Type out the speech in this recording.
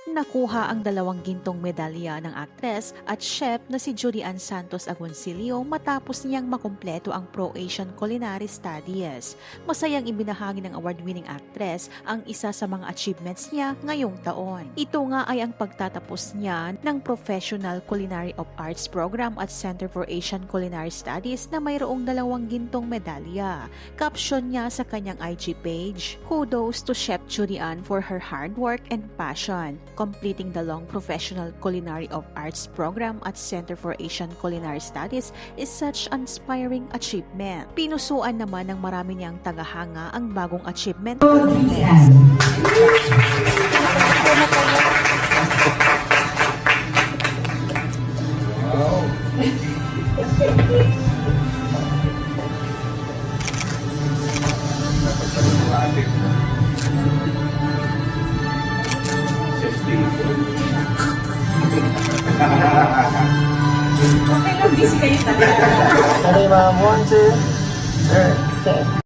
Nakuha ang 2 gintong medalya ng aktres at chef na si Julian Santos Agoncillo matapos niyang makumpleto ang Pro-Asian Culinary Studies. Masayang ibinahagi ng award-winning actress ang isa sa mga achievements niya ngayong taon. Ito nga ay ang pagtatapos niya ng Professional Culinary of Arts Program at Center for Asian Culinary Studies na mayroong 2 gintong medalya. Caption niya sa kanyang IG page, "Kudos to Chef Julian for her hard work and passion. Completing the long Professional Culinary of Arts Program at Center for Asian Culinary Studies is such an inspiring achievement." Pinusuan naman ng marami niyang tagahanga ang bagong achievement. Okay lang, busy kayo talaga. Sorry, ma'am. 1, 2, 3,